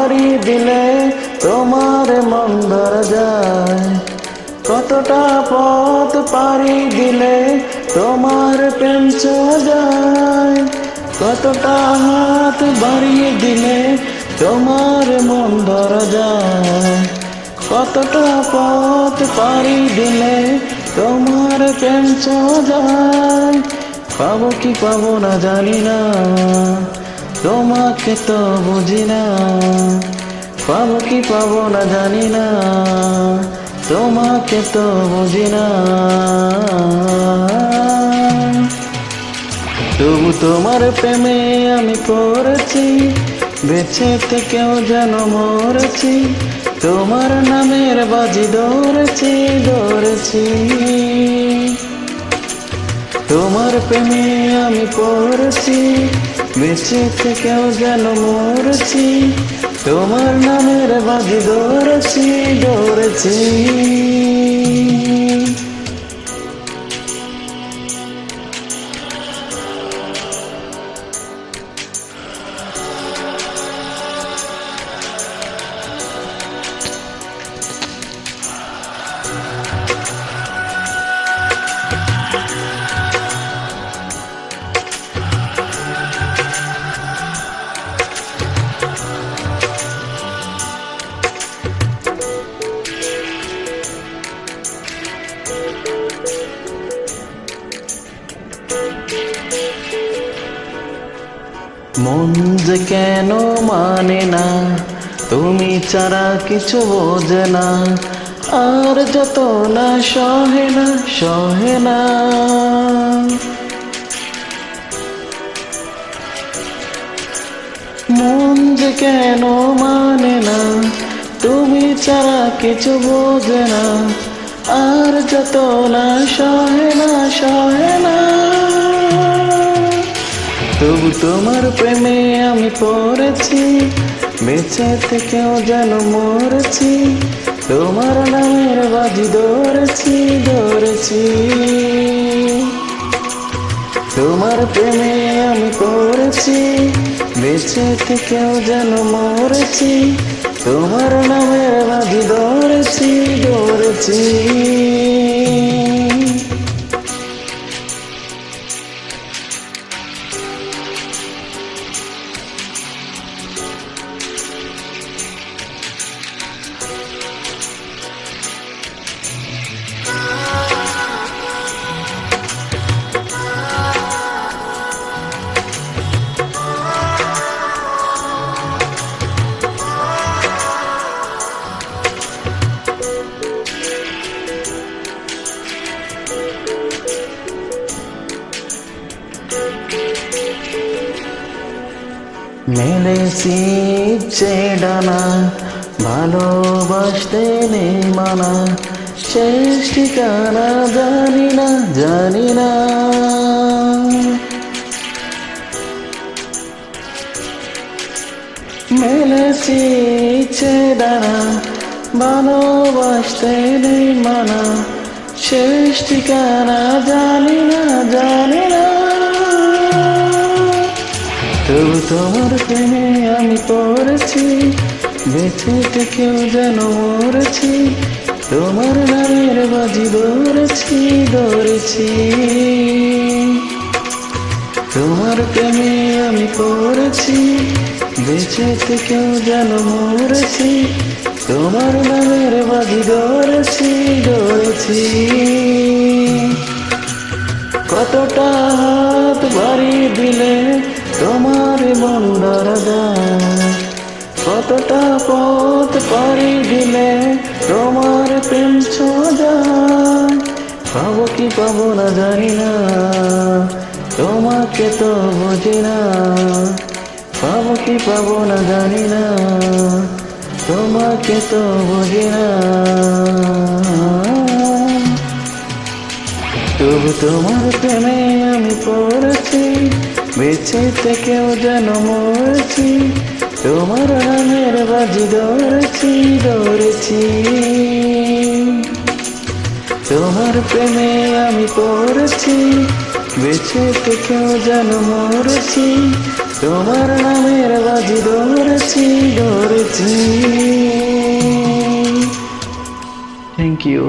পাড়ি দিলে তোমার মন ধরা যায়। কতটা পথ পাড়ি দিলে তোমার প্রেম ছোঁয়া যায়। কতটা হাত বাড়িয়ে দিলে তোমার মন ধরা যায়। কতটা পথ পাড়ি দিলে তোমার প্রেম ছোঁয়া যায়। পাবো কি পাবো না জানি না, তোমাকে তো বুঝি না। পাবো কি পাবো না জানি না, তোমাকে তো বুঝি না। তবু তোমার প্রেমে আমি পড়েছি, বেঁচে থেকেও যেন মরেছি। তোমার নামের বাজি ধরেছি ধরেছি। তোমার প্রেমে আমি পড়েছি, বেঁচে থেকেও যেন মরেছি। তোমার নামের বাজি ধরেছি ধরেছি। মন যে কেন মানে না, তুমি ছাড়া কিছু বোঝে না। আর যত না সহে না সহে না। মন যে কেন মানে না, তুমি ছাড়া কিছু বোঝে না। আর যত না সহে না সহে না। তবু তোমার প্রেমে আমি পড়েছি, বেঁচে থেকেও যেন মরেছি। তোমার নামের বাজি ধরেছি ধরেছি। তোমার প্রেমে আমি পড়েছি, বেঁচে থেকেও যেন মরেছি। তোমার নামের বাজি ধরেছি ধরেছি। মেলেছি ইচ্ছে ডানা, ভালোবাসতে নেই মানা। শেষ ঠিকানা জানি না জানি না। মেলেছি ইচ্ছে ডানা, ভালোবাসতে নেই মানা। শেষ ঠিকানা জানি না জানি না। তবু তোমার প্রেমে আমি পড়েছি, বেঁচে থেকেও যেন মরেছি। তোমার নামের বাজি ধরেছি ধরেছি। তোমার প্রেমে আমি পড়েছি, বেঁচে থেকেও যেন মরেছি। তোমার নামের বাজি ধরেছি ধরেছি। কতটা হাত বাড়িয়ে দিলে তোমার মন ধরা যায়। কতটা পথ পাড়ি দিলে তোমার প্রেম ছোঁয়া যায়। পাবো কি পাবো না জানি না, তোমাকে তো বুঝি না। পাবো কি পাবো না জানি না, তোমাকে তো বুঝি না। তবু তোমার প্রেমে আমি পড়েছি, বেঁচে থেকেও যেন মরেছি। তোমার নামের বাজি ধরেছি ধরেছি। তোমার প্রেমে আমি পড়েছি, বেঁচে থেকেও যেন মরেছি। তোমার নামের বাজি ধরেছি ধরেছি। Thank you.